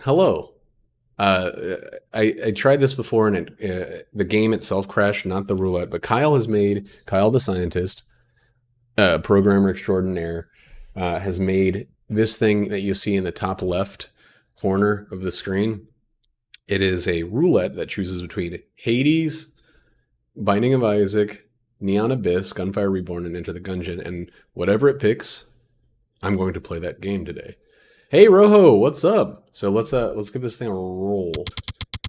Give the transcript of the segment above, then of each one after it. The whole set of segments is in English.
Hello. Uh, I tried this before, and the game itself crashed, not the roulette. But Kyle the scientist, programmer extraordinaire, has made this thing that you see in the top left corner of the screen. It is a roulette that chooses between Hades, Binding of Isaac, Neon Abyss, Gunfire Reborn, and Enter the Gungeon. And whatever it picks, I'm going to play that game today. Hey Rojo, what's up? So let's give this thing a roll.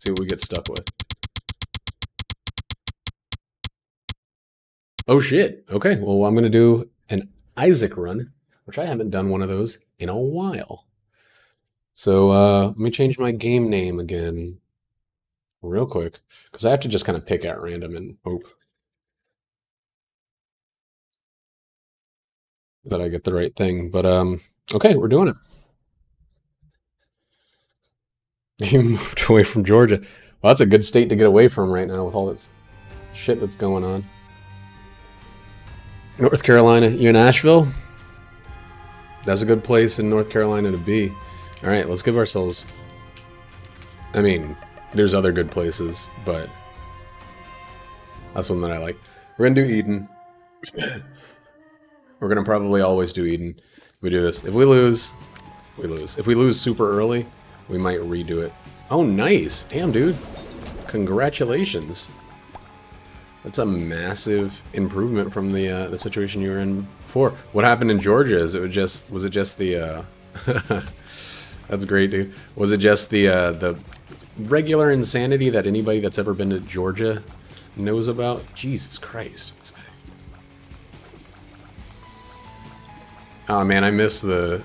See what we get stuck with. Oh shit. Okay, well I'm gonna do an Isaac run, which I haven't done one of those in a while. So let me change my game name again real quick. Because I have to just kind of pick at random and hope that I get the right thing. But okay, we're doing it. You moved away from Georgia. Well, that's a good state to get away from right now with all this shit that's going on. North Carolina, you in Asheville? That's a good place in North Carolina to be. All right, let's give ourselves... I mean, there's other good places, but that's one that I like. We're going to do Eden. We're going to probably always do Eden if we do this. If we lose, we lose. If we lose super early, we might redo it. Oh, nice. Damn, dude. Congratulations. That's a massive improvement from the situation you were in before. What happened in Georgia? Was it just the that's great, dude. Was it just the regular insanity that anybody that's ever been to Georgia knows about? Jesus Christ. Oh man, I miss the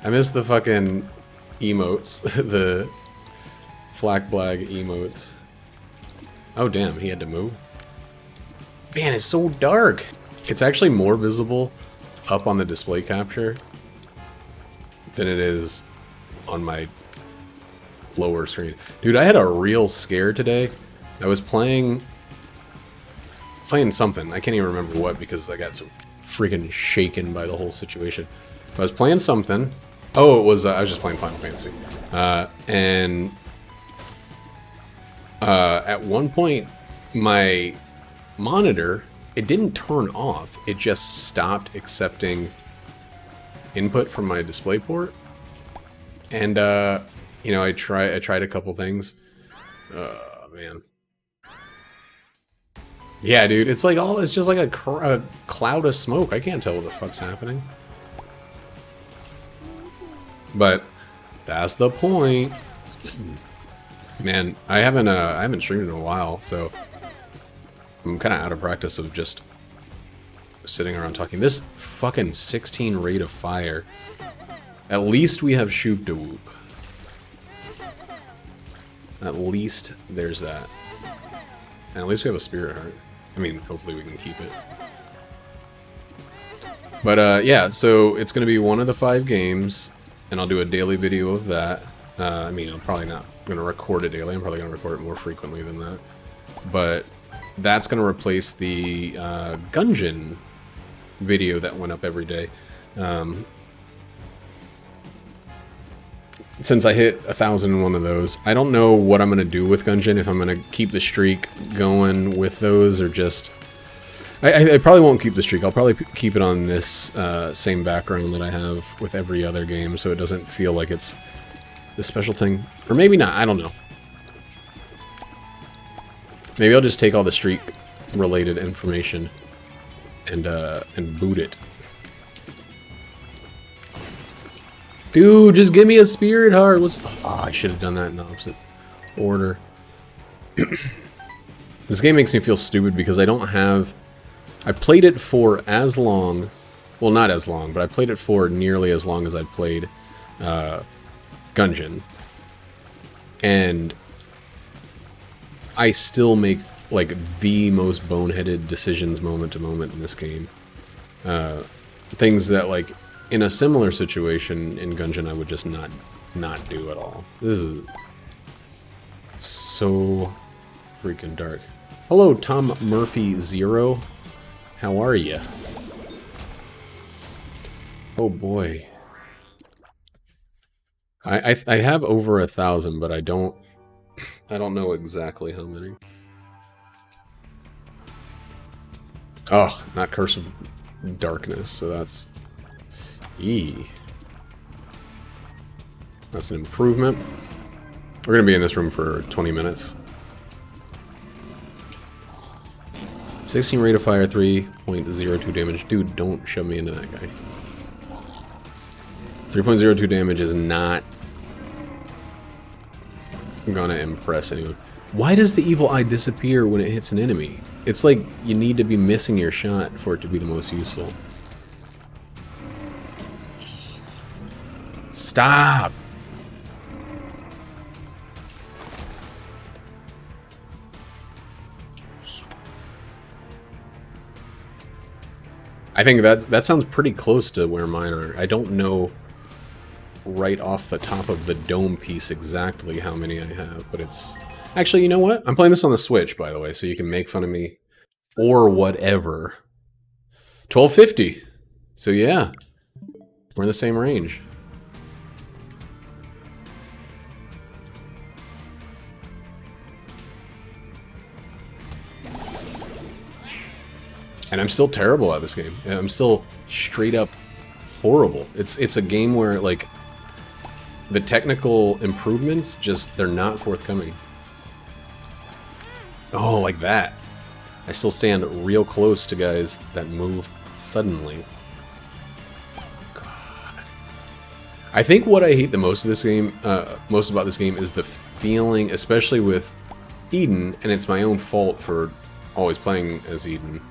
fucking emotes, the flak blag emotes. Oh damn, he had to move. Man, it's so dark. It's actually more visible up on the display capture than it is on my lower screen. Dude, I had a real scare today. I was playing something. I can't even remember what because I got so freaking shaken by the whole situation. But I was playing something. Oh, it was I was just playing Final Fantasy. At one point, my monitor, it didn't turn off. It just stopped accepting input from my display port. And, you know, I tried a couple things. Man. Yeah, dude, it's like it's just like a cloud of smoke. I can't tell what the fuck's happening. But that's the point. Man, I haven't streamed in a while, so I'm kind of out of practice of just sitting around talking. This fucking 16 rate of fire. At least we have Shoop de Whoop. At least there's that. And at least we have a Spirit Heart. I mean, hopefully we can keep it. But yeah, so it's going to be one of the 5 games, and I'll do a daily video of that. I mean, I'm probably not going to record it daily. I'm probably going to record it more frequently than that. But that's going to replace the Gungeon video that went up every day. Since I hit 1,001 of those, I don't know what I'm going to do with Gungeon, if I'm going to keep the streak going with those or just... I probably won't keep the streak. I'll probably keep it on this same background that I have with every other game, so it doesn't feel like it's the special thing. Or maybe not, I don't know. Maybe I'll just take all the streak-related information and boot it. Dude, just give me a Spirit Heart. Oh, I should have done that in the opposite order. This game makes me feel stupid because I don't have... I played it for as long... Well, not as long, but I played it for nearly as long as I played Gungeon. And I still make, like, the most boneheaded decisions moment to moment in this game. Things that, like... In a similar situation in Gungeon, I would just not do at all. This is so freaking dark. Hello, Tom Murphy Zero. How are you? Oh boy. I have over 1,000, but I don't know exactly how many. Oh, not Curse of Darkness, so that's that's an improvement. We're gonna be in this room for 20 minutes. 16 rate of fire, 3.02 damage. Dude, don't shove me into that guy. 3.02 damage is not gonna impress anyone. Why does the evil eye disappear when it hits an enemy? It's like you need to be missing your shot for it to be the most useful. Stop! I think that sounds pretty close to where mine are. I don't know right off the top of the dome piece exactly how many I have, but it's... Actually, you know what? I'm playing this on the Switch, by the way, so you can make fun of me or whatever. 1250. So yeah, we're in the same range. And I'm still terrible at this game. I'm still straight up horrible. It's a game where, like, the technical improvements just, they're not forthcoming. Oh, like that. I still stand real close to guys that move suddenly. God. I think what I hate the most of this game, most about this game, is the feeling, especially with Eden, and it's my own fault for always playing as Eden.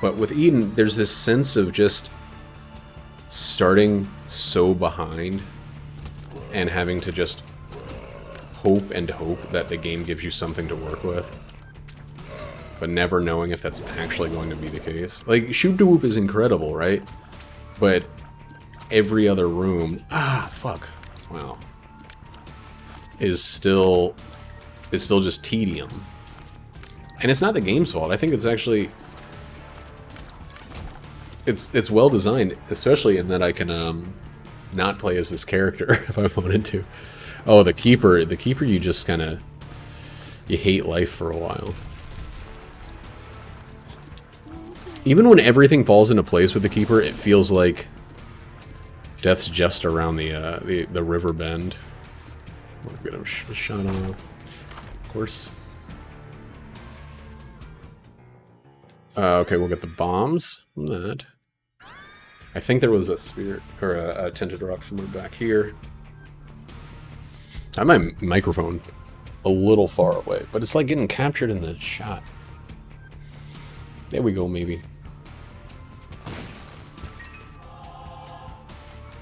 But with Eden, there's this sense of just starting so behind and having to just hope and hope that the game gives you something to work with, but never knowing if that's actually going to be the case. Like, Shoot to Whoop is incredible, right? But every other room... Ah, fuck. Wow. Is still just tedium. And it's not the game's fault. I think it's actually... It's well designed, especially in that I can not play as this character if I wanted to. Oh, the Keeper you just kind of... You hate life for a while. Even when everything falls into place with the Keeper, it feels like death's just around the river bend. We'll get him shot off, of course. Okay, we'll get the bombs from that. I think there was a spirit or a tinted rock somewhere back here. I have my microphone a little far away, but it's like getting captured in the shot. There we go, maybe.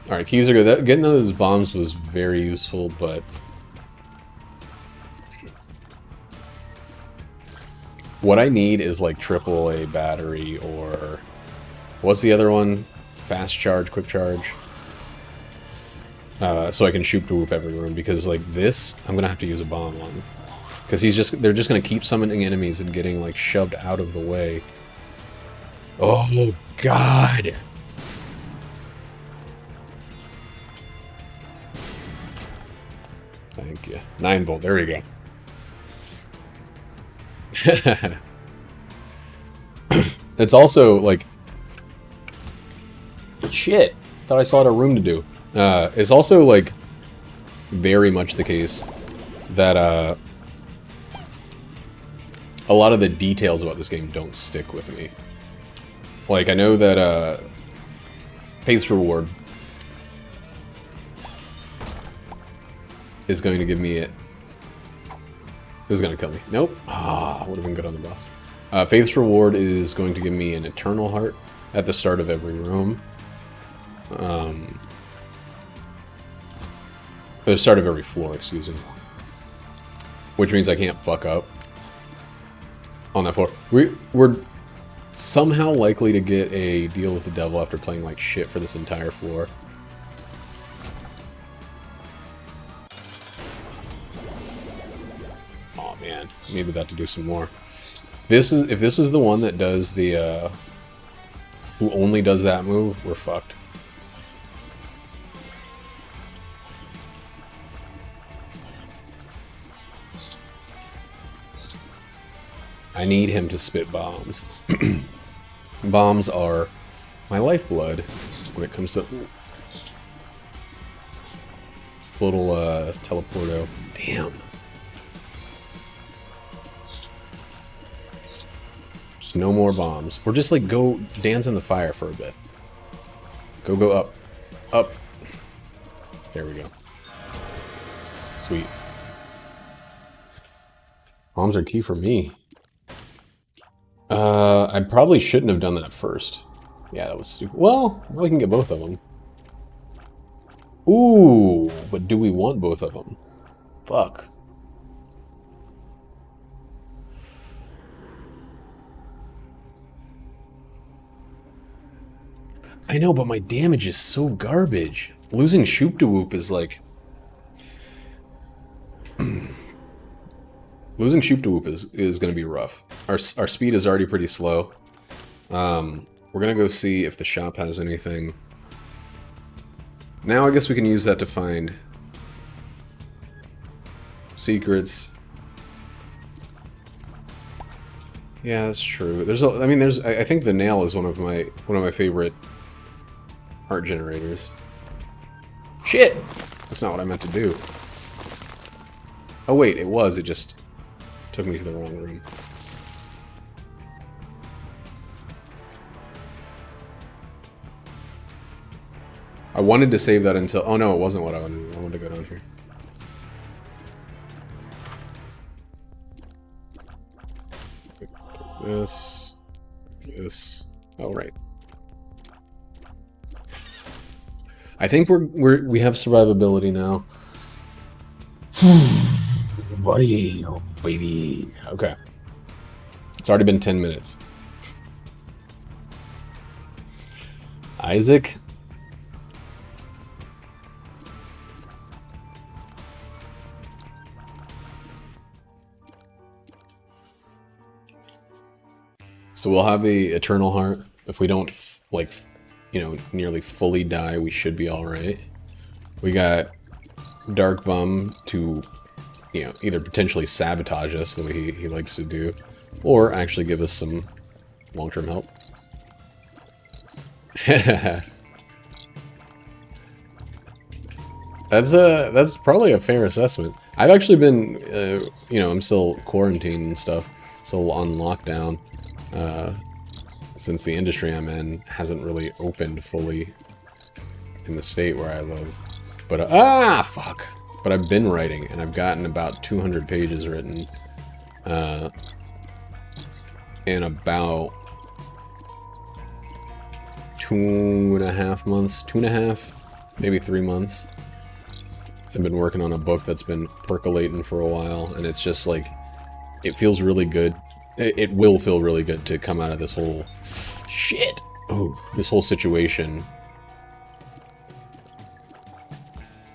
Alright, keys are good. Getting those bombs was very useful, but... What I need is like AAA battery or... What's the other one? Fast charge, quick charge. So I can shoot to whoop every room, because like this, I'm gonna have to use a bomb on. Because they're just gonna keep summoning enemies and getting like shoved out of the way. Oh God! Thank you. 9 volt, there we go. It's also like... Shit! Thought I saw it a room to do. It's also like very much the case that a lot of the details about this game don't stick with me. Like, I know that Faith's Reward is going to give me it. This is going to kill me. Nope. Ah, would have been good on the boss. Faith's Reward is going to give me an Eternal Heart at the start of every room. At the start of every floor, excuse me. Which means I can't fuck up on that floor. We're somehow likely to get a deal with the devil after playing like shit for this entire floor. Oh man, needed that to do some more. If this is the one that does the who only does that move, we're fucked. I need him to spit bombs. Bombs are my lifeblood when it comes to... Little teleporto. Damn. Just no more bombs. Or just like go dance in the fire for a bit. Go up. Up. There we go. Sweet. Bombs are key for me. I probably shouldn't have done that first. Yeah, that was stupid. Well, we can get both of them. Ooh, but do we want both of them? Fuck. I know, but my damage is so garbage. Losing Shoop to Whoop is like... Losing Shoop to Whoop is going to be rough. Our speed is already pretty slow. We're going to go see if the shop has anything. Now I guess we can use that to find secrets. Yeah, that's true. I think the nail is one of my favorite art generators. Shit! That's not what I meant to do. Oh wait, it was. It just took me to the wrong room. I wanted to save that until... Oh no, it wasn't what I wanted to do. I wanted to go down here. This... This... Oh, right. I think we have survivability now. Buddy, oh baby. Okay. It's already been 10 minutes. Isaac? So we'll have the Eternal Heart. If we don't, like, you know, nearly fully die, we should be alright. We got Dark Bum to, you know, either potentially sabotage us the way he likes to do, or actually give us some long-term help. That's probably a fair assessment. I've actually been, you know, I'm still quarantined and stuff, still on lockdown. Since the industry I'm in hasn't really opened fully in the state where I live. But, fuck! But I've been writing, and I've gotten about 200 pages written, in about 2.5 months, 2.5, maybe 3 months. I've been working on a book that's been percolating for a while, and it's just like, it feels really good. It will feel really good to come out of this whole shit. Oh, this whole situation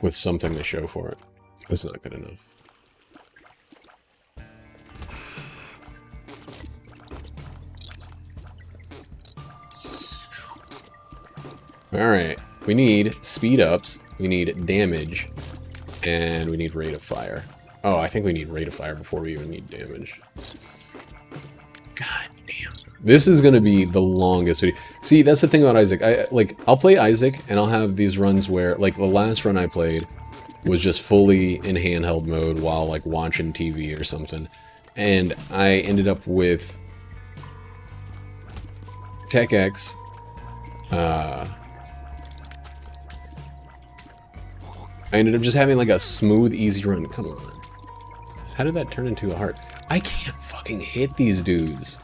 with something to show for it. That's not good enough. Alright, we need speed ups, we need damage, and we need rate of fire. Oh, I think we need rate of fire before we even need damage. God damn. This is gonna be the longest video. See, that's the thing about Isaac. I'll play Isaac, and I'll have these runs where, like, the last run I played was just fully in handheld mode while, like, watching TV or something. And I ended up with Tech X, I ended up just having, like, a smooth, easy run. Come on. How did that turn into a heart? I can't fucking hit these dudes.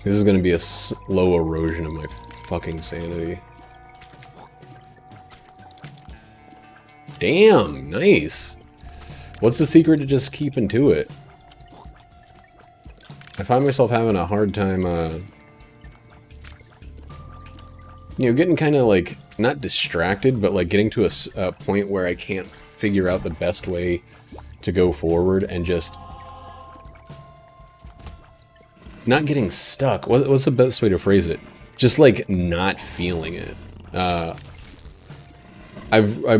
This is gonna be a slow erosion of my fucking sanity. Damn, nice. What's the secret to just keeping to it? I find myself having a hard time, you know, getting kind of, like, not distracted, but, like, getting to a point where I can't figure out the best way to go forward and just not getting stuck. What's the best way to phrase it? Just, like, not feeling it. I've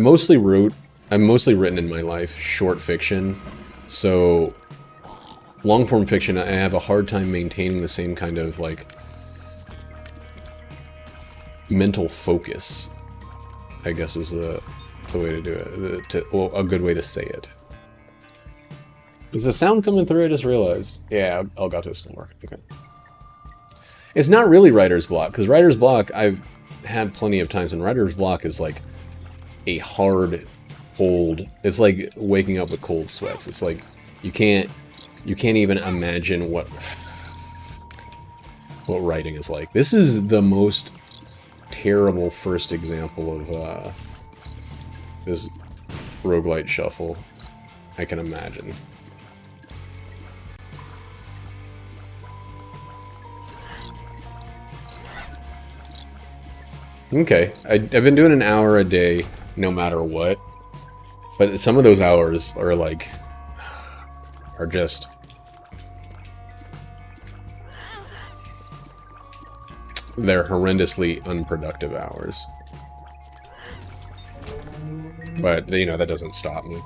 mostly written in my life short fiction, so long form fiction I have a hard time maintaining the same kind of like mental focus, I guess is the way to do it, well, a good way to say it. Is the sound coming through? I just realized. Yeah, Elgato still work. Okay. It's not really writer's block, because writer's block I've had plenty of times, and writer's block is like a hard, cold. It's like waking up with cold sweats. It's like you can't even imagine what writing is like. This is the most terrible first example of this roguelite shuffle I can imagine. Okay, I've been doing an hour a day, no matter what. But some of those hours are like, are just... they're horrendously unproductive hours. But, you know, that doesn't stop me.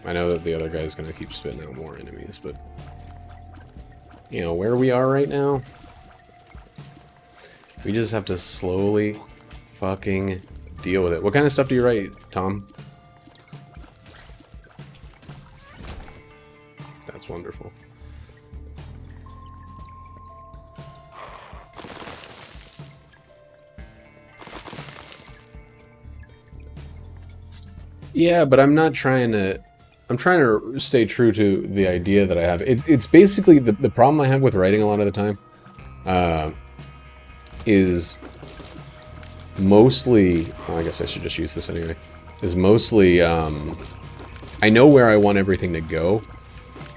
I know that the other guy's gonna keep spitting out more enemies, but... you know, where we are right now, we just have to slowly fucking deal with it. What kind of stuff do you write, Tom? That's wonderful. Yeah, but I'm not trying to... I'm trying to stay true to the idea that I have. It's basically the problem I have with writing a lot of the time is mostly, well, I guess I should just use this anyway, is mostly I know where I want everything to go.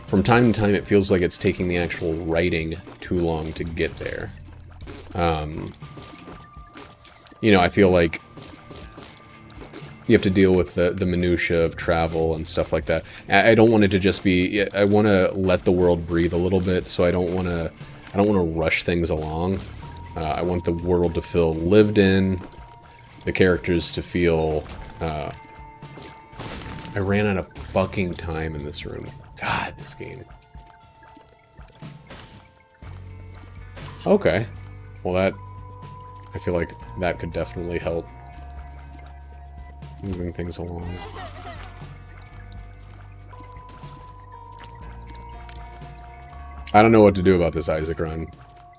From time to time it feels like it's taking the actual writing too long to get there. You know, I feel like you have to deal with the minutia of travel and stuff like that. I don't want it to just be... I want to let the world breathe a little bit, so I don't want to rush things along. I want the world to feel lived in, the characters to feel... I ran out of fucking time in this room. God, this game. Okay. Well, that... I feel like that could definitely help moving things along. I don't know what to do about this Isaac run,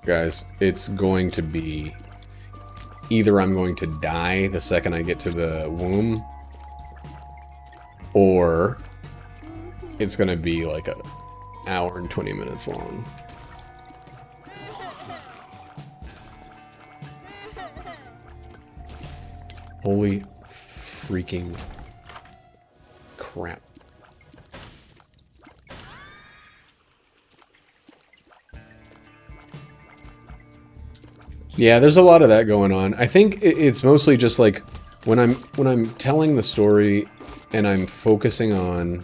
guys. It's going to be... either I'm going to die the second I get to the womb, or it's going to be like an hour and 20 minutes long. Holy freaking crap. Yeah, there's a lot of that going on. I think it's mostly just like when I'm telling the story and I'm focusing on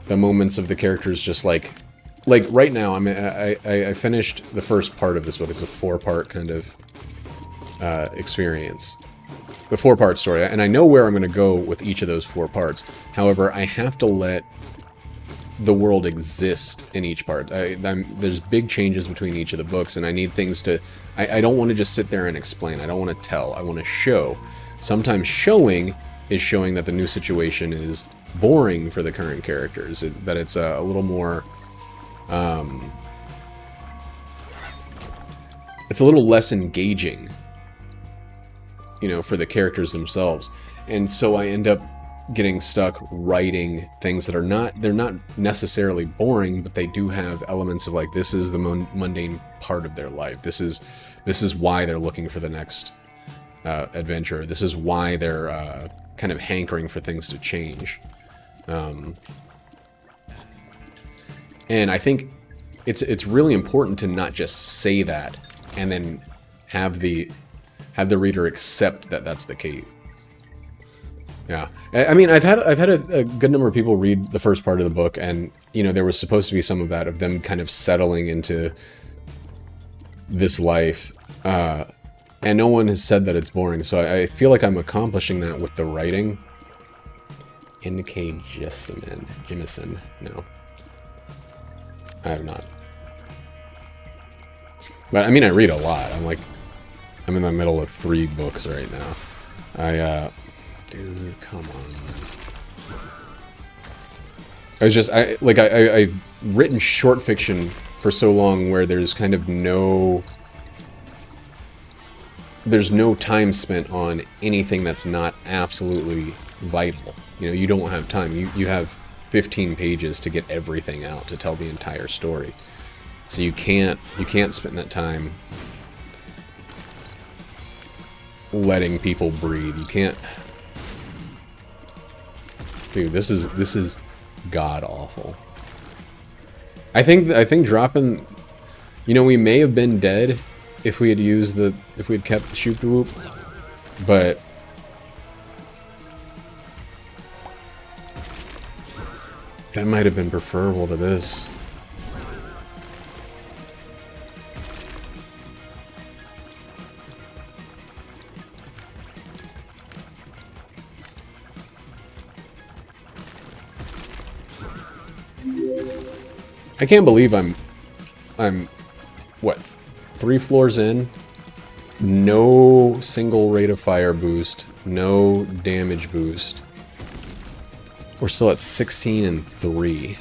the moments of the characters, just like right now I finished the first part of this book. It's a 4-part kind of experience. The 4-part story, and I know where I'm going to go with each of those 4 parts. However, I have to let the world exist in each part. There's big changes between each of the books, and I need things to... I don't want to just sit there and explain. I don't want to tell. I want to show. Sometimes showing is showing that the new situation is boring for the current characters, that it's a little more... it's a little less engaging, you know, for the characters themselves. And so I end up getting stuck writing things that are they're not necessarily boring, but they do have elements of like, this is the mundane part of their life. This is why they're looking for the next adventure. This is why they're kind of hankering for things to change. And I think it's really important to not just say that and then have the reader accept that that's the case. Yeah, I mean, I've had a good number of people read the first part of the book, and you know, there was supposed to be some of that, of them kind of settling into this life. And no one has said that it's boring, so I feel like I'm accomplishing that with the writing. N.K. Jemison. No. I have not. But, I mean, I read a lot. I'm in the middle of 3 books right now. Dude, come on. I've written short fiction for so long where there's kind of there's no time spent on anything that's not absolutely vital. You know, you don't have time. You have 15 pages to get everything out to tell the entire story. So you can't spend that time letting people breathe. You can't. Dude, this is god awful. I think dropping, you know, we may have been dead if we had kept the shoop whoop, but that might have been preferable to this. I can't believe I'm what, 3 floors in? No single rate of fire boost, no damage boost. We're still at 16 and 3.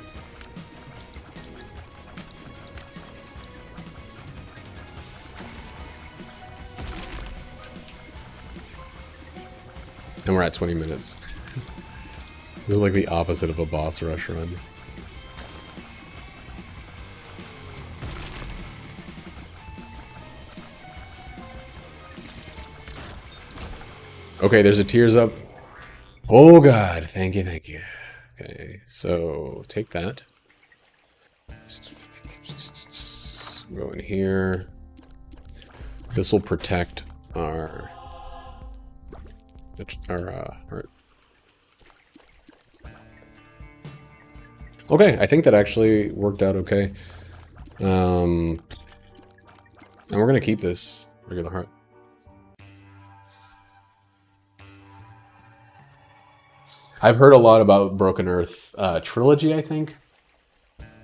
And we're at 20 minutes. This is like the opposite of a boss rush run. Okay, there's a tears up. Oh god, thank you, thank you. Okay, so take that. Go in here. This will protect our Okay, I think that actually worked out okay. And we're gonna keep this regular heart. I've heard a lot about Broken Earth trilogy, I think,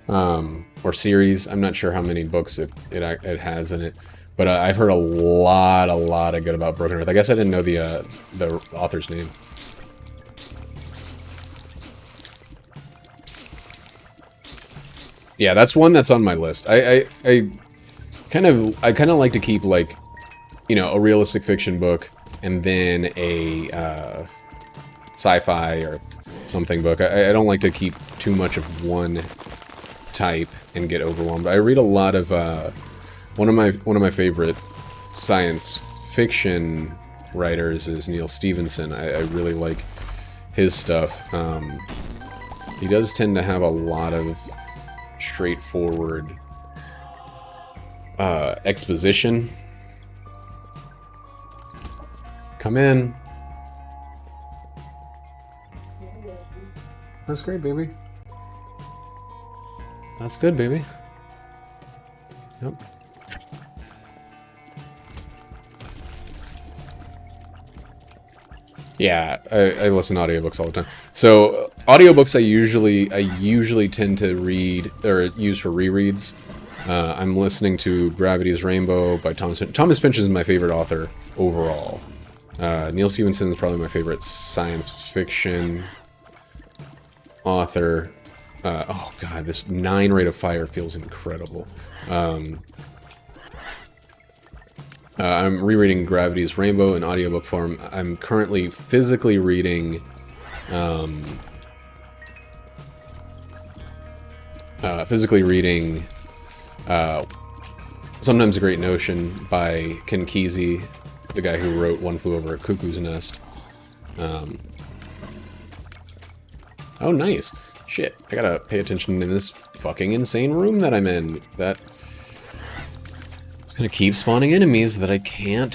or series. I'm not sure how many books it has in it, but I've heard a lot of good about Broken Earth. I guess I didn't know the author's name. Yeah, that's one that's on my list. I kind of like to keep, like, you know, a realistic fiction book and then a sci-fi or something book. I don't like to keep too much of one type and get overwhelmed. I read a lot of one of my favorite science fiction writers is Neil Stephenson. I really like his stuff. He does tend to have a lot of straightforward exposition. Come in. That's great, baby. That's good, baby. Yep. Yeah, I listen to audiobooks all the time. So audiobooks I usually tend to read or use for rereads. I'm listening to Gravity's Rainbow by Thomas Pynchon. Thomas Pynchon is my favorite author overall. Neil Stephenson is probably my favorite science fiction author. Oh god, this 9 rate of fire feels incredible. I'm rereading Gravity's Rainbow in audiobook form. I'm currently physically reading Sometimes a Great Notion by Ken Kesey, the guy who wrote One Flew Over a Cuckoo's Nest. Oh, nice. Shit, I gotta pay attention in this fucking insane room that I'm in. That it's gonna keep spawning enemies that I can't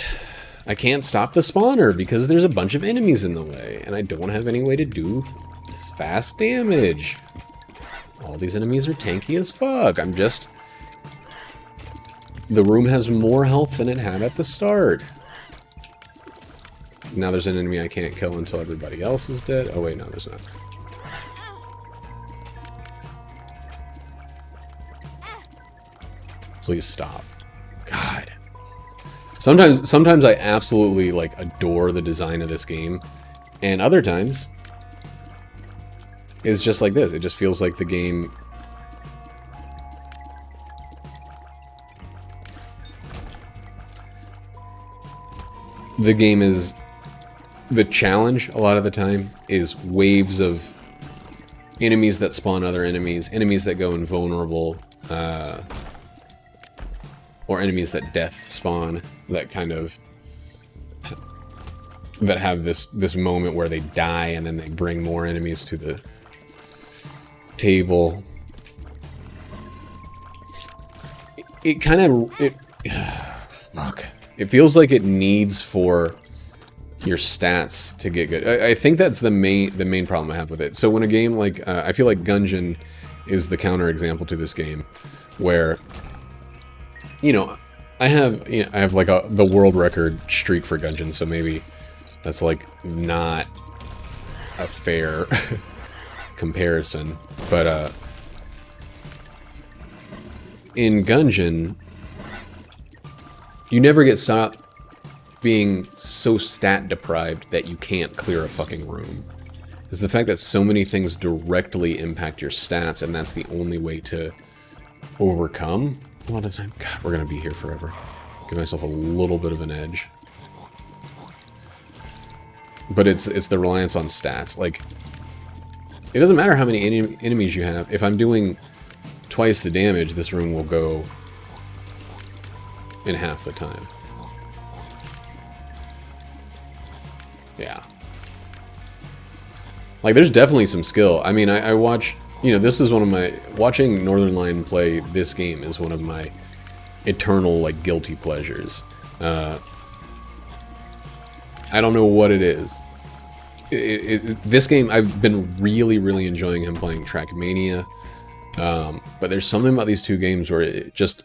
stop the spawner because there's a bunch of enemies in the way, and I don't have any way to do fast damage. All these enemies are tanky as fuck. I'm just the room has more health than it had at the start. Now there's an enemy I can't kill until everybody else is dead. Oh wait, no, there's not. Please stop. God. Sometimes I absolutely like adore the design of this game, and other times it's just like this. It just feels like the game is the challenge a lot of the time is waves of enemies that spawn other enemies, enemies that go invulnerable, or enemies that death spawn, that kind of that have this moment where they die and then they bring more enemies to the table. It kind of look. It feels like it needs for your stats to get good. I think that's the main problem I have with it. So when a game like I feel like Gungeon is the counterexample to this game, where I have like the world record streak for Gungeon, so maybe that's like not a fair comparison, but in Gungeon, you never get stopped being so stat deprived that you can't clear a fucking room. It's the fact that so many things directly impact your stats, and that's the only way to overcome a lot of the time. God, we're gonna be here forever. Give myself a little bit of an edge. But it's the reliance on stats. Like, it doesn't matter how many enemies you have. If I'm doing twice the damage, this room will go in half the time. Yeah. Like, there's definitely some skill. I mean, I watch, this is one of my, watching Northern Lion play this game is one of my eternal, like, guilty pleasures. I don't know what it is. This game, I've been really, really enjoying him playing Trackmania. But there's something about these two games where it just...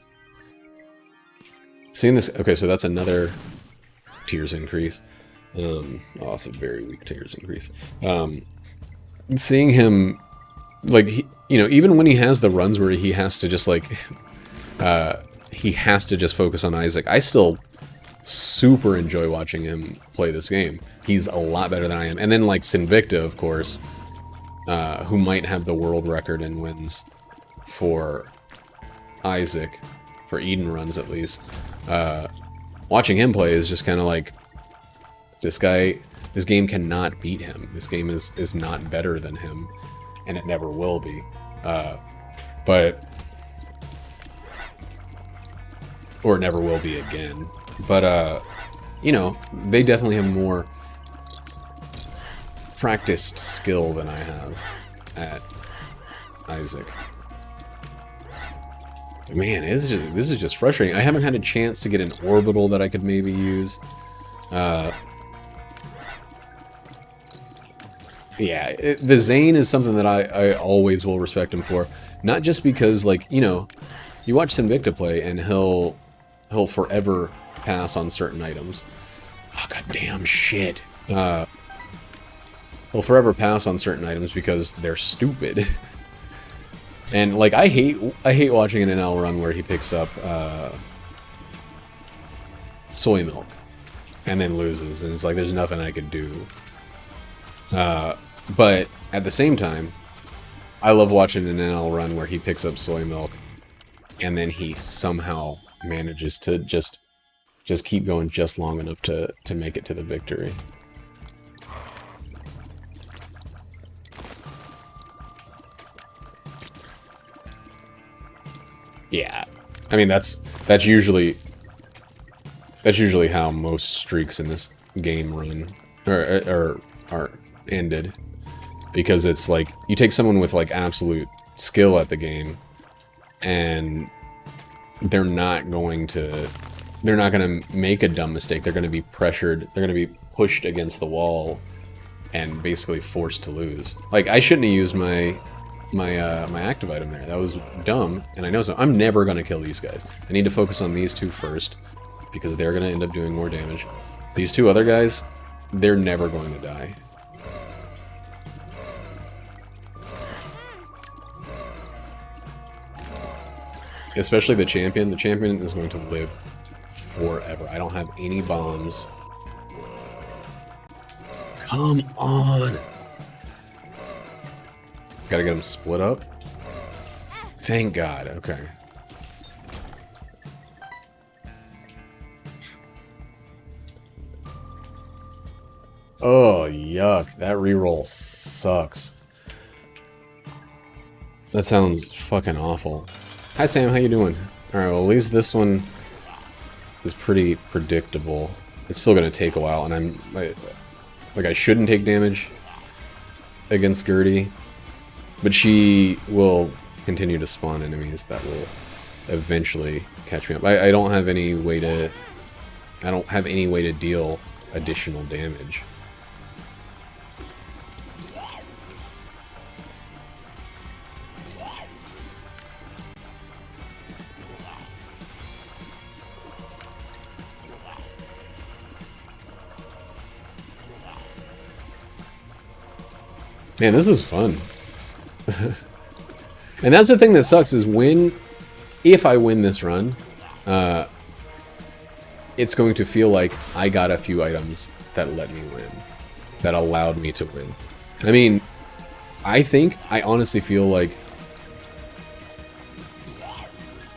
Seeing this... Okay, so that's another tears increase. It's a very weak tears increase. Seeing him, like, even when he has the runs where he has to just, like, he has to just focus on Isaac, I still super enjoy watching him play this game. He's a lot better than I am. And then, like, Sinvicta, of course, who might have the world record in wins for Isaac, for Eden runs at least. Watching him play is just kind of like, this game cannot beat him. This game is not better than him, and it never will be. Or it never will be again. But, they definitely have more practiced skill than I have at Isaac. Man, this is just frustrating. I haven't had a chance to get an orbital that I could maybe use. Yeah, the Zane is something that I always will respect him for. Not just because, like, you watch Sinvicta play and he'll forever pass on certain items. Oh, goddamn shit. He'll forever pass on certain items because they're stupid. And, like, I hate watching an NL run where he picks up soy milk and then loses, and it's like there's nothing I could do. But at the same time, I love watching an NL run where he picks up soy milk and then he somehow manages to just keep going just long enough to make it to the victory. Yeah, I mean that's usually how most streaks in this game run or are ended, because it's like you take someone with like absolute skill at the game, and they're not going to make a dumb mistake. They're going to be pressured. They're going to be pushed against the wall and basically forced to lose. Like, I shouldn't have used my my active item there. That was dumb, and I know so. I'm never gonna kill these guys. I need to focus on these two first, because they're gonna end up doing more damage. These two other guys, they're never going to die. Especially the champion. The champion is going to live forever. I don't have any bombs. Come on! Gotta get them split up. Thank God. Okay. Oh, yuck. That reroll sucks. That sounds fucking awful. Hi, Sam. How you doing? Alright, well, at least this one is pretty predictable. It's still gonna take a while, and I shouldn't take damage against Gertie, but she will continue to spawn enemies that will eventually catch me up. I don't have any way to deal additional damage. Man, this is fun. And that's the thing that sucks is if I win this run, it's going to feel like I got a few items that let me win, that allowed me to win. I mean, I honestly feel like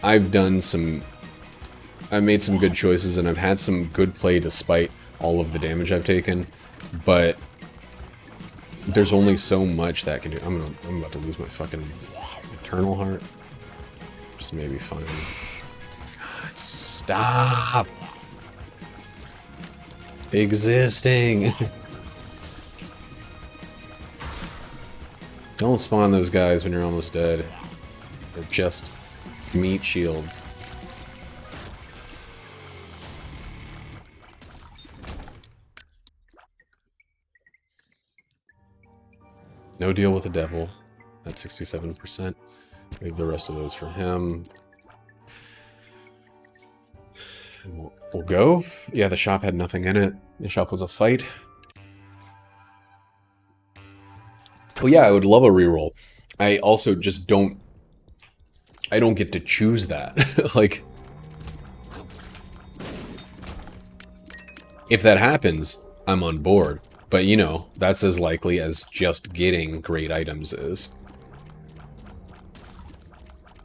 I've made some good choices and I've had some good play despite all of the damage I've taken, but there's only so much that can do. I'm about to lose my fucking Eternal Heart. Just maybe fine. God, stop existing. Don't spawn those guys when you're almost dead. They're just meat shields. No deal with the devil at 67%. Leave the rest of those for him. And we'll go. Yeah, the shop had nothing in it. The shop was a fight. Well, yeah, I would love a reroll. I also just don't... I don't get to choose that. Like... If that happens, I'm on board. But, you know, that's as likely as just getting great items is.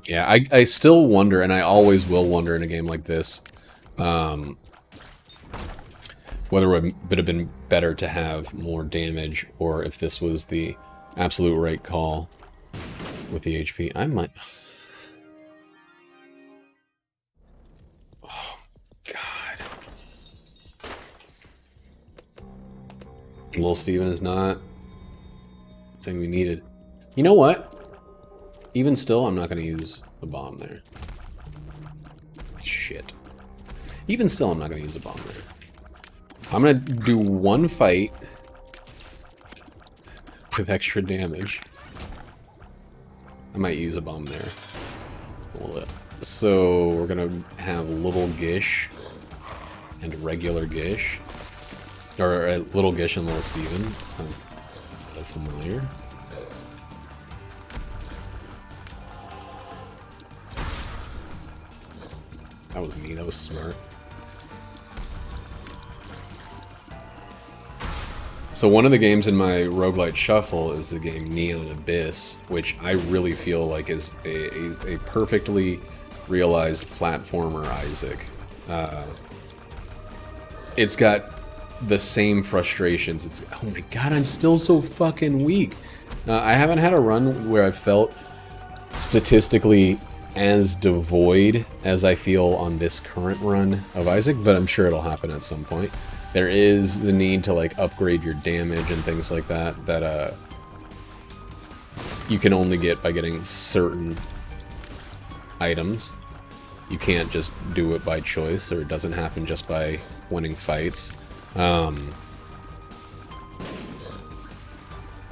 Yeah, I still wonder, and I always will wonder in a game like this, whether it would have been better to have more damage, or if this was the absolute right call with the HP. I might... Oh, God. Little Steven is not the thing we needed. You know what? Even still, I'm not going to use the bomb there. Shit. Even still, I'm not going to use the bomb there. I'm going to do one fight with extra damage. I might use a bomb there. A little bit. So, we're going to have Little Gish and regular Gish. Or Little Gish and Little Steven. Familiar. That was neat. That was smart. So one of the games in my roguelite shuffle is the game Neon Abyss, which I really feel like is a perfectly realized platformer Isaac. It's got the same frustrations. It's, oh my god, I'm still so fucking weak. I haven't had a run where I felt statistically as devoid as I feel on this current run of Isaac, but I'm sure it'll happen at some point. There is the need to like upgrade your damage and things like that that you can only get by getting certain items. You can't just do it by choice, or it doesn't happen just by winning fights.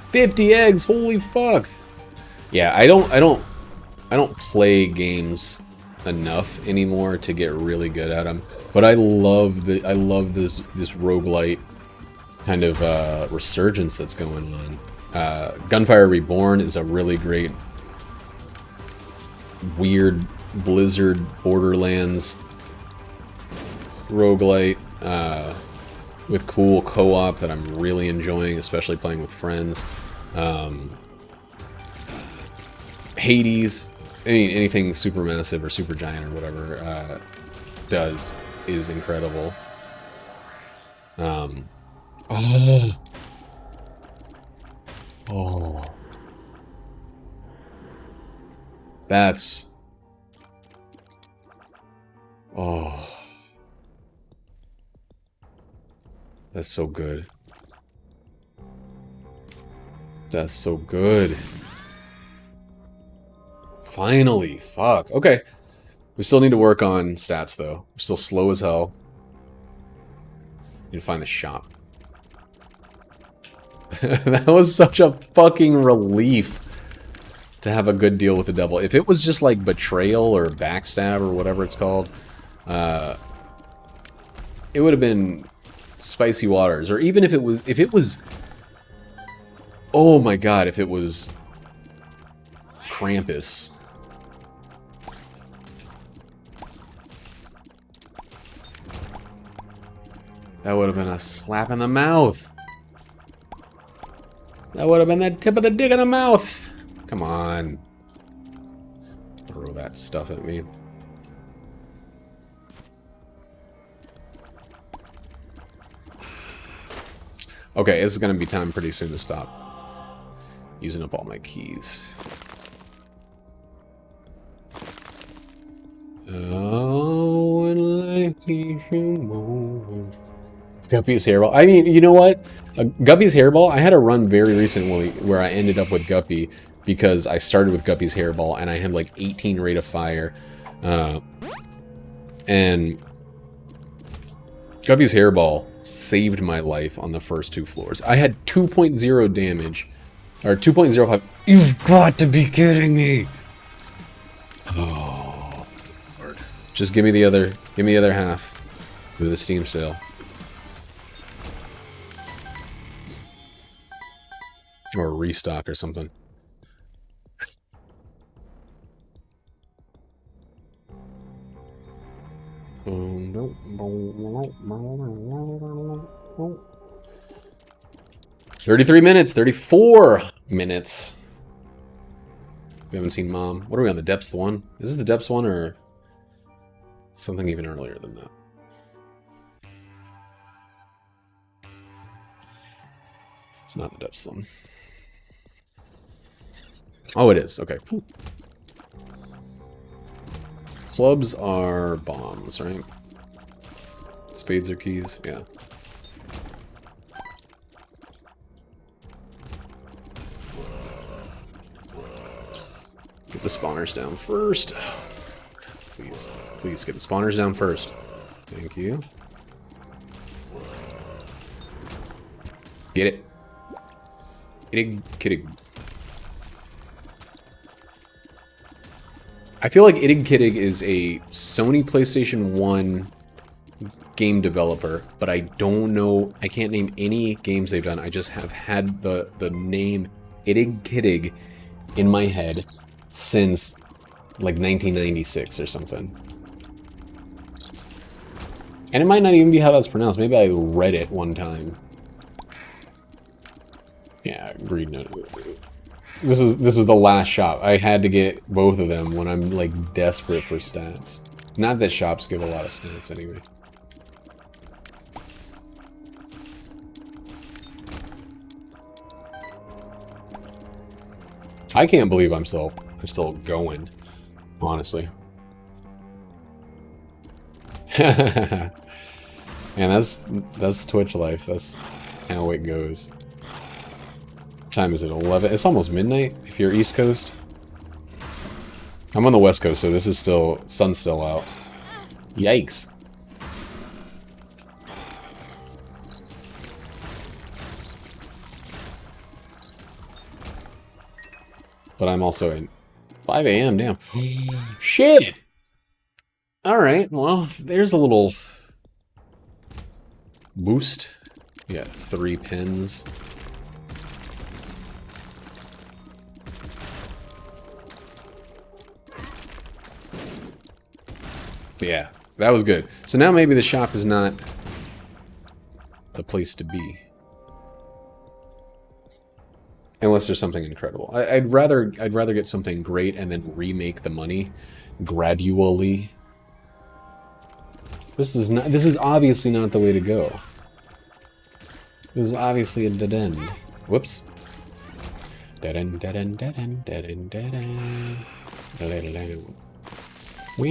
50 eggs, holy fuck! Yeah, I don't play games enough anymore to get really good at them. But I love this roguelite kind of resurgence that's going on. Gunfire Reborn is a really great weird Blizzard Borderlands roguelite with cool co-op that I'm really enjoying, especially playing with friends. Hades, I mean, anything Supermassive or Supergiant or whatever does is incredible. Oh, that's that's so good. That's so good. Finally, fuck. Okay. We still need to work on stats, though. We're still slow as hell. Need to find the shop. That was such a fucking relief to have a good deal with the devil. If it was just like betrayal or backstab or whatever it's called, it would have been spicy waters. Or even if it was, oh my god, if it was Krampus. That would have been a slap in the mouth. That would have been the tip of the dick in the mouth. Come on. Throw that stuff at me. Okay, this is going to be time pretty soon to stop using up all my keys. Oh, when life keeps you moving. Guppy's hairball. I mean, you know what? Guppy's hairball, I had a run very recently where I ended up with Guppy because I started with Guppy's hairball and I had like 18 rate of fire. And Guppy's hairball saved my life on the first 2 floors. I had 2.0 damage, or 2.05. You've got to be kidding me! Oh, Lord. Just give me the other half with the steam sale. Or a restock or something. Oh. 33 minutes, 34 minutes. We haven't seen Mom. What are we on, the Depths one? Is this the Depths one or something even earlier than that? It's not the Depths one. Oh, it is. Okay. Clubs are bombs, right? Spades are keys. Yeah. Get the spawners down first. Please. Please get the spawners down first. Thank you. Get it. Kidding. I feel like Idig Kittig is a Sony PlayStation 1 game developer, but I don't know, I can't name any games they've done. I just have had the name Idig Kittig in my head since like 1996 or something. And it might not even be how that's pronounced. Maybe I read it one time. Yeah, agreed. No. This is the last shop. I had to get both of them when I'm like desperate for stats. Not that shops give a lot of stats anyway. I can't believe I'm still going, honestly. Man, that's Twitch life. That's how it goes. Time is it? 11? It's almost midnight if you're East Coast. I'm on the West Coast, so this is still, sun's still out. Yikes. But I'm also in 5 a.m. Damn. Shit! Alright, well, there's a little boost. You got 3 pins. Yeah, that was good. So now maybe the shop is not the place to be. Unless there's something incredible. I'd rather get something great and then remake the money gradually. This is obviously not the way to go. This is obviously a dead end. Whoops. Dead end, dead end, dead end, dead end, dead end. Dead end. Why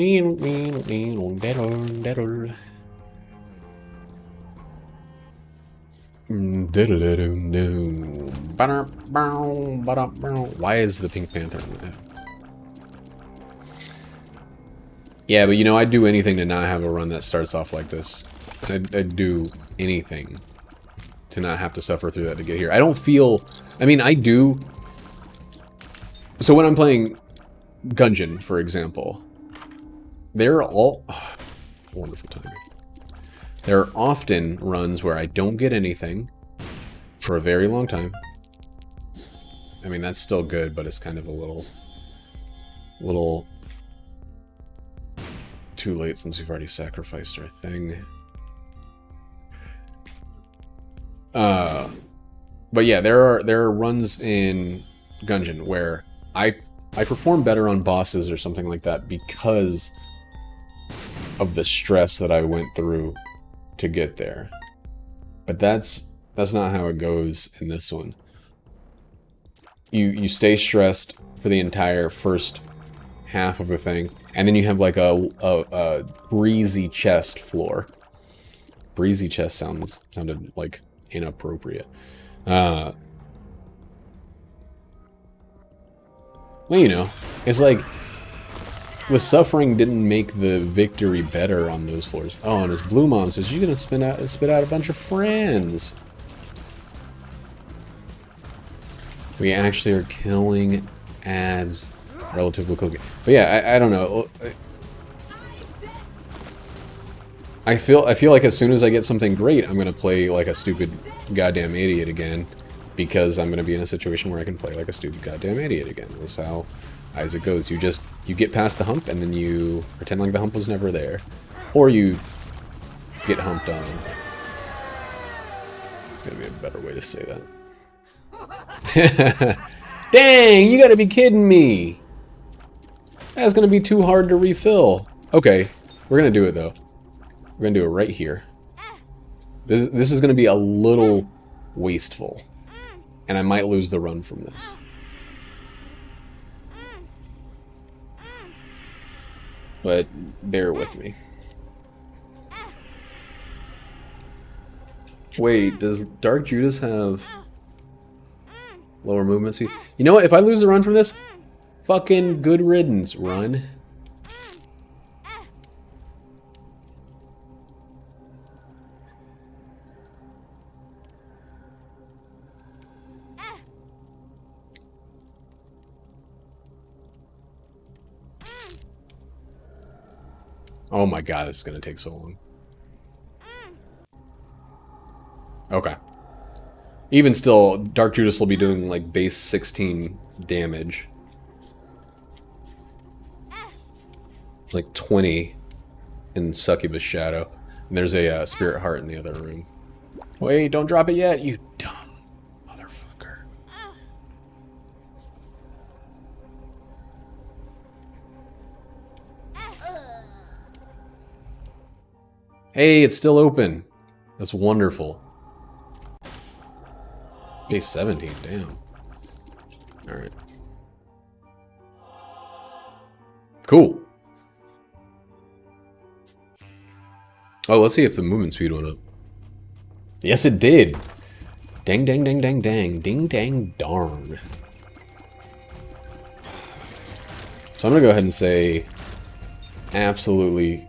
is the Pink Panther in that? Yeah, but you know, I'd do anything to not have a run that starts off like this. I'd do anything to not have to suffer through that to get here. I don't feel... I mean, I do... So when I'm playing Gungeon, for example, they're all... wonderful timing. There are often runs where I don't get anything for a very long time. I mean, that's still good, but it's kind of a little too late since we've already sacrificed our thing. But yeah, there are runs in Gungeon where I perform better on bosses or something like that because of the stress that I went through to get there. But that's not how it goes in this one. You stay stressed for the entire first half of the thing, and then you have like a breezy chest floor. Breezy chest sounded like inappropriate. Well, you know, it's like the suffering didn't make the victory better on those floors. Oh, and his blue mom says you're gonna spit out a bunch of friends. We actually are killing ads relatively quickly. But yeah, I don't know. I feel like as soon as I get something great, I'm gonna play like a stupid goddamn idiot again, because I'm gonna be in a situation where I can play like a stupid goddamn idiot again. That's how Isaac goes. You get past the hump and then you pretend like the hump was never there, or you get humped on. It's gonna be a better way to say that. Dang, you gotta be kidding me! That's gonna be too hard to refill. Okay, we're gonna do it though. We're gonna do it right here. This is gonna be a little wasteful, and I might lose the run from this. But bear with me. Wait, does Dark Judas have lower movement speed? You know what? If I lose the run from this, fucking good riddance, run. Oh my god, this is gonna take so long. Okay. Even still, Dark Judas will be doing like base 16 damage. Like 20 in Succubus Shadow. And there's a Spirit Heart in the other room. Wait, don't drop it yet, you dumb motherfucker. Hey, it's still open. That's wonderful. Base 17, damn. Alright. Cool. Oh, let's see if the movement speed went up. Yes, it did. Dang, dang, dang, dang, dang. Ding, dang, darn. So I'm gonna go ahead and say absolutely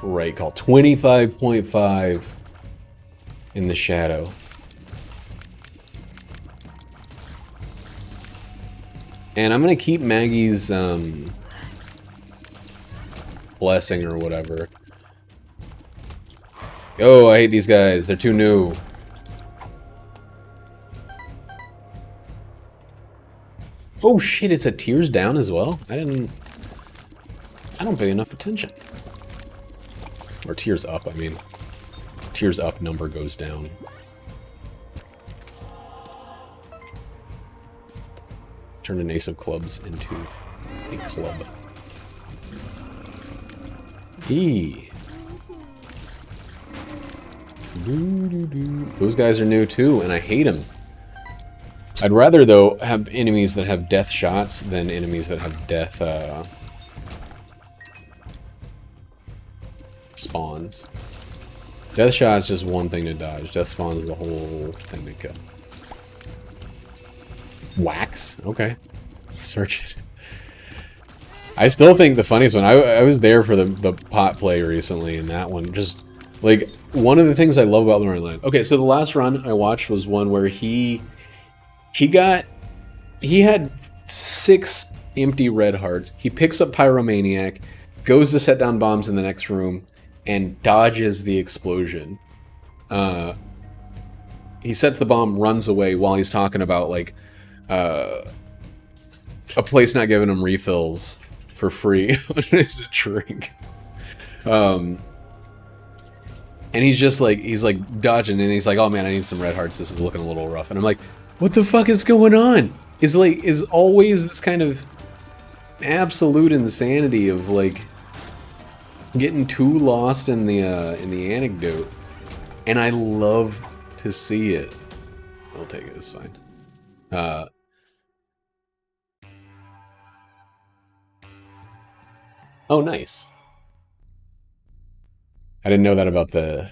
right call. 25.5 in the shadow. And I'm gonna keep Maggie's blessing or whatever. Oh, I hate these guys. They're too new. Oh shit, it's a tears down as well? I don't pay enough attention. Or tears up, I mean. Tears up number goes down. Turn an ace of clubs into a club. E. Those guys are new too, and I hate them. I'd rather, though, have enemies that have death shots than enemies that have death spawns. Death shot is just one thing to dodge. Death spawn is the whole thing to kill. Wax? Okay. Search it. I still think the funniest one, I was there for the pot play recently, and that one just, like, one of the things I love about Lunar Land. Okay, so the last run I watched was one where he had 6 empty red hearts. He picks up Pyromaniac, goes to set down bombs in the next room, and dodges the explosion. He sets the bomb, runs away while he's talking about, like, a place not giving him refills for free on his drink. And he's like dodging, and he's like, oh man, I need some red hearts, this is looking a little rough. And I'm like, what the fuck is going on? Is always this kind of absolute insanity of, like, getting too lost in the anecdote. And I love to see it. I'll take it, it's fine. Oh, nice. I didn't know that about the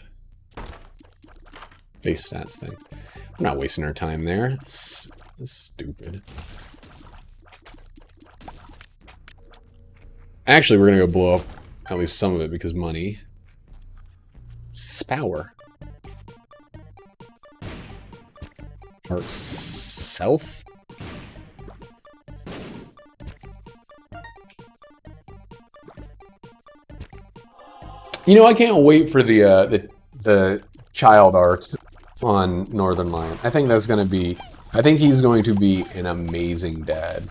base stats thing. We're not wasting our time there. That's stupid. Actually, we're gonna go blow up at least some of it because money. Spower. Or self? You know, I can't wait for the child arc on Northern Lion. I think that's gonna be. I think he's going to be an amazing dad.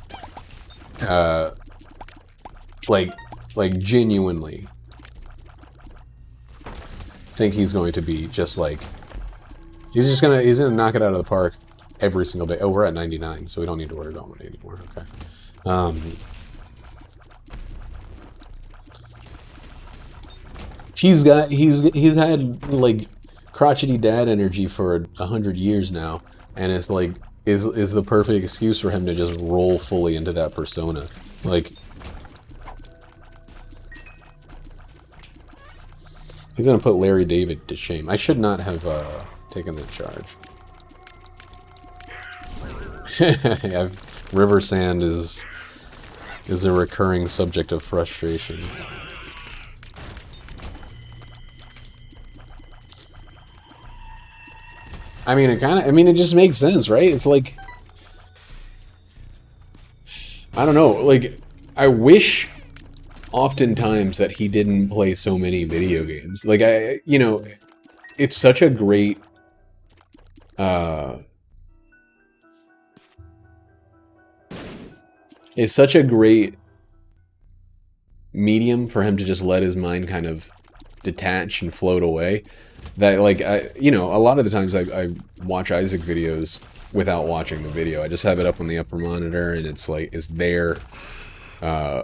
Like genuinely. I think he's going to be just like. He's gonna knock it out of the park every single day. Oh, we're at 99, so we don't need to worry about money anymore. Okay. He's had like crotchety dad energy for 100 years now, and it's like is the perfect excuse for him to just roll fully into that persona. Like, he's gonna put Larry David to shame. I should not have taken that charge. River Sand is a recurring subject of frustration. I mean, it just makes sense, right? It's like, I don't know, like, I wish oftentimes that he didn't play so many video games. Like, you know, it's such a great, it's such a great medium for him to just let his mind kind of detach and float away. That, like, you know, a lot of the times I watch Isaac videos without watching the video. I just have it up on the upper monitor, and it's like, it's there to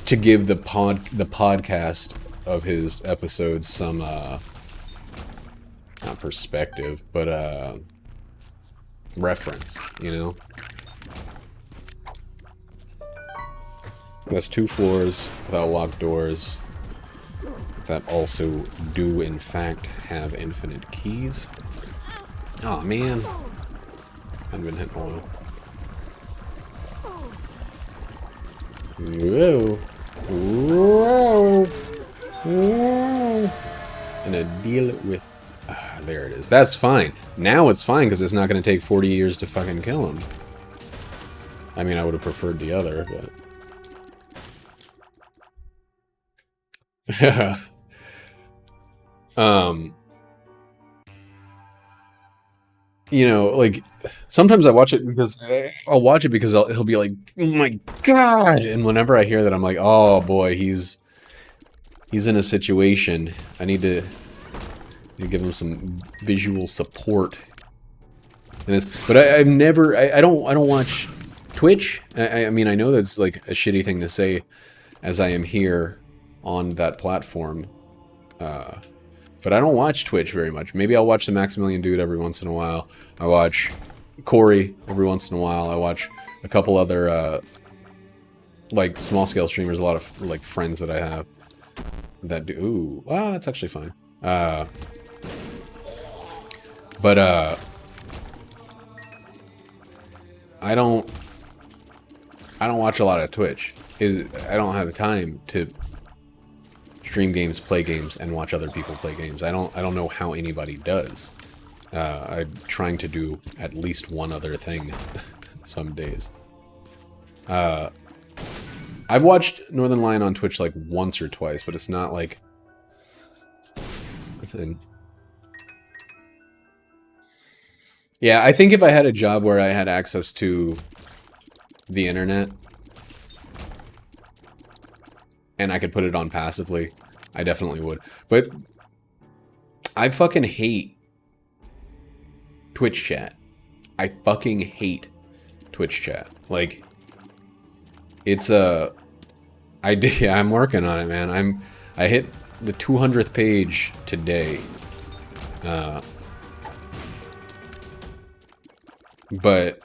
give the podcast of his episodes some, not perspective, but reference, you know? That's 2 floors without locked doors. That also do, in fact, have infinite keys. Oh man. I've been hit below. Whoa. Whoa. Whoa. And a deal with... there it is. That's fine. Now it's fine, because it's not going to take 40 years to fucking kill him. I mean, I would have preferred the other, but... You know, like, sometimes I watch it because... I'll watch it because he'll be like, oh my god! And whenever I hear that, I'm like, oh boy, he's in a situation. I need to give him some visual support in this. But I've never... I don't watch Twitch. I mean, I know that's like a shitty thing to say as I am here on that platform. But I don't watch Twitch very much. Maybe I'll watch the Maximilian Dude every once in a while. I watch Corey every once in a while. I watch a couple other, like, small-scale streamers. A lot of, like, friends that I have that do... Ooh, well, that's actually fine. But, I don't watch a lot of Twitch. I don't have the time to stream games, play games, and watch other people play games. I don't know how anybody does. I'm trying to do at least one other thing some days. I've watched Northern Lion on Twitch like once or twice, but it's not like a thing. Yeah, I think if I had a job where I had access to the internet and I could put it on passively, I definitely would. But I fucking hate Twitch chat. I fucking hate Twitch chat. Like, it's yeah, I'm working on it, man. I hit the 200th page today. But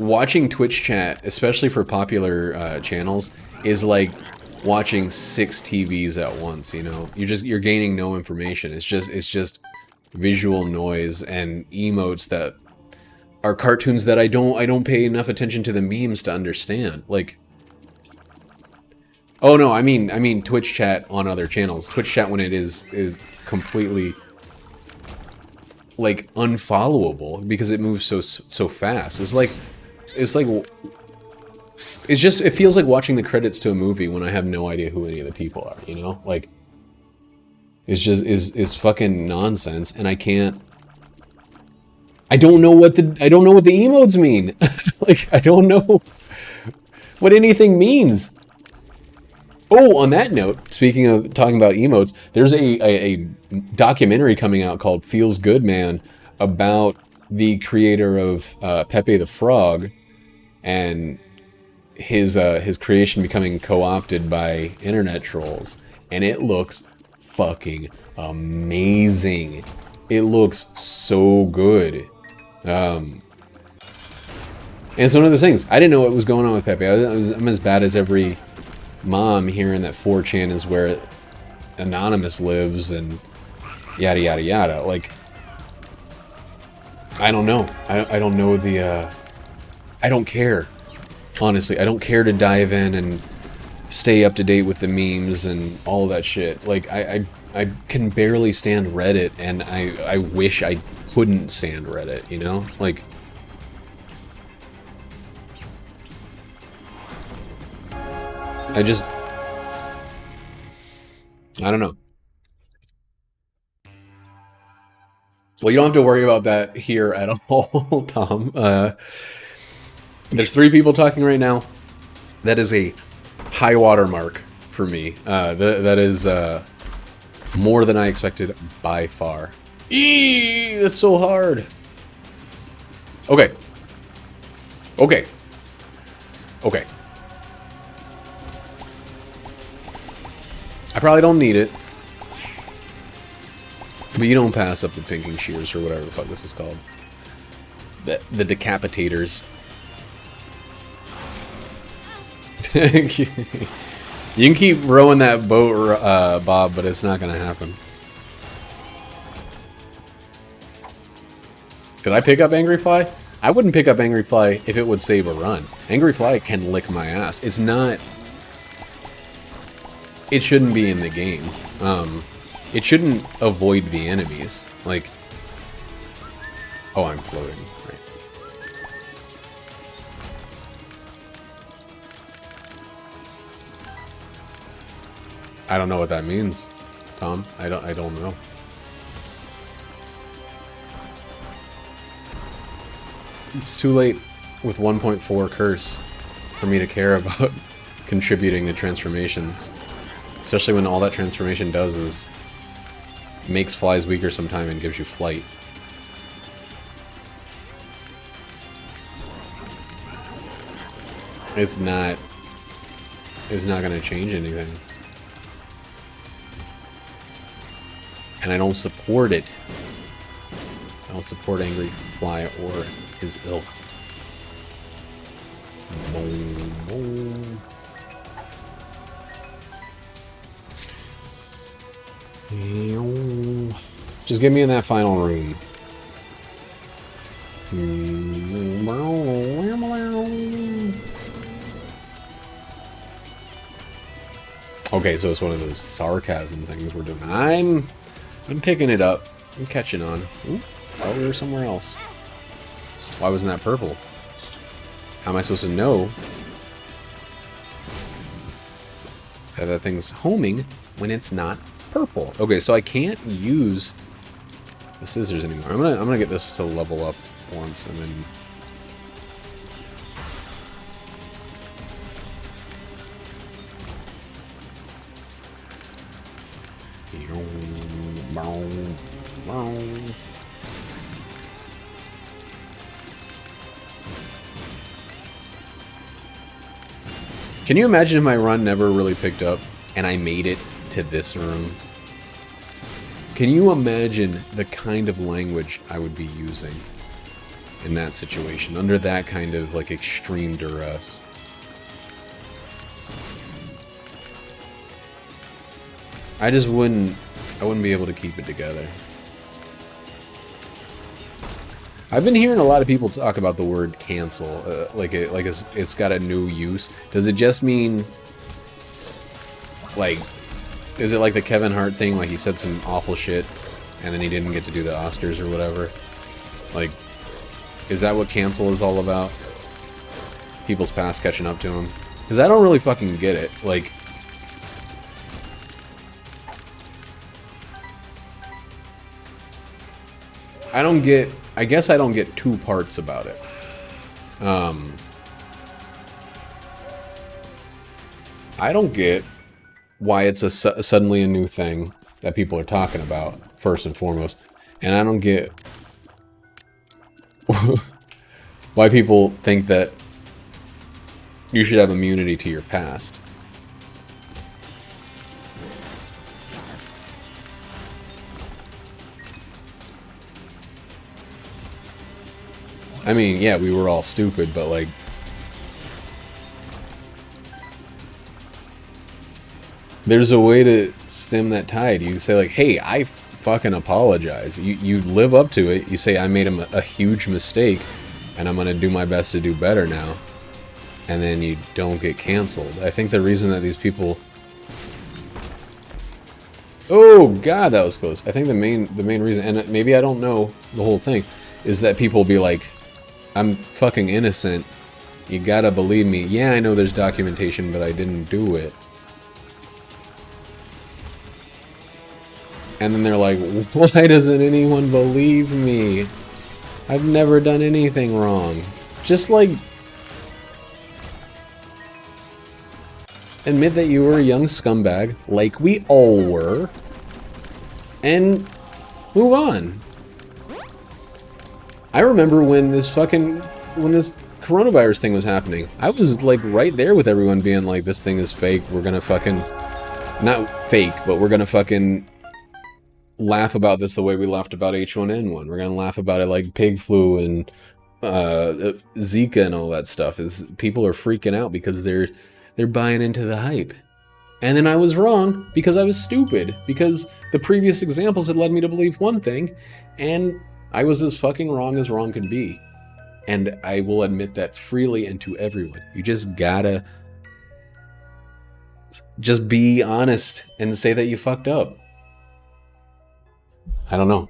watching Twitch chat, especially for popular channels, is like watching 6 TVs at once, you know? You're gaining no information. It's just visual noise and emotes that are cartoons that I don't pay enough attention to the memes to understand. Like, oh no, I mean Twitch chat on other channels. Twitch chat when it is completely like unfollowable because it moves so fast. It feels like watching the credits to a movie when I have no idea who any of the people are, you know? Like, it's just is fucking nonsense, and I don't know what the emotes mean. Like, I don't know what anything means. Oh, on that note, speaking of talking about emotes, there's a documentary coming out called Feels Good Man about the creator of Pepe the Frog and his creation becoming co-opted by internet trolls, and it looks fucking amazing. It looks so good. And it's one of those things. I didn't know what was going on with Pepe. I'm as bad as every mom hearing that 4chan is where Anonymous lives and yada yada yada. Like, I don't know. I don't know the I don't care. Honestly, I don't care to dive in and stay up to date with the memes and all that shit. Like, I can barely stand Reddit, and I wish I couldn't stand Reddit, you know? Like, I don't know. Well, you don't have to worry about that here at all, Tom. There's 3 people talking right now. That is a high water mark for me. That is more than I expected by far. Eee, that's so hard. Okay. Okay. Okay. I probably don't need it. But you don't pass up the pinking shears or whatever the fuck this is called. The decapitators. You can keep rowing that boat, Bob, but it's not gonna happen. Did I pick up Angry Fly? I wouldn't pick up Angry Fly if it would save a run. Angry Fly can lick my ass. It's not... It shouldn't be in the game. It shouldn't avoid the enemies. Like... Oh, I'm floating. Right. I don't know what that means, Tom. I don't know. It's too late with 1.4 curse for me to care about contributing to transformations. Especially when all that transformation does is makes flies weaker sometime and gives you flight. It's not gonna change anything. And I don't support it. I don't support Angry Fly or his ilk. Boom, boom. Just get me in that final room. Okay, so it's one of those sarcasm things we're doing. I'm picking it up. I'm catching on. Ooh, oh, we were somewhere else. Why wasn't that purple? How am I supposed to know that thing's homing when it's not purple? Okay, so I can't use the scissors anymore. I'm gonna get this to level up once and then. Can you imagine if my run never really picked up and I made it to this room? Can you imagine the kind of language I would be using in that situation, under that kind of like extreme duress? I wouldn't be able to keep it together. I've been hearing a lot of people talk about the word cancel, like it's got a new use. Does it just mean, like, is it like the Kevin Hart thing, like he said some awful shit and then he didn't get to do the Oscars or whatever? Like, is that what cancel is all about? People's past catching up to him? Because I don't really fucking get it. Like, I guess I don't get two parts about it. I don't get why it's suddenly a new thing that people are talking about, first and foremost. And I don't get why people think that you should have immunity to your past. I mean, yeah, we were all stupid, but like, there's a way to stem that tide. You say like, hey, I fucking apologize. You live up to it. You say, I made a huge mistake and I'm gonna do my best to do better now. And then you don't get canceled. I think the reason that these people... Oh god, that was close. I think the main reason, and maybe I don't know the whole thing, is that people be like, I'm fucking innocent. You gotta believe me. Yeah, I know there's documentation, but I didn't do it. And then they're like, why doesn't anyone believe me? I've never done anything wrong. Just like, admit that you were a young scumbag, like we all were, and move on. I remember when this coronavirus thing was happening, I was like right there with everyone being like, this thing is fake, we're gonna fucking, not fake, but we're gonna fucking laugh about this the way we laughed about H1N1. We're gonna laugh about it like pig flu and Zika and all that stuff. Is people are freaking out because they're buying into the hype. And then I was wrong because I was stupid, because the previous examples had led me to believe one thing, and I was as fucking wrong as wrong could be. And I will admit that freely and to everyone. You just gotta just be honest and say that you fucked up. I don't know.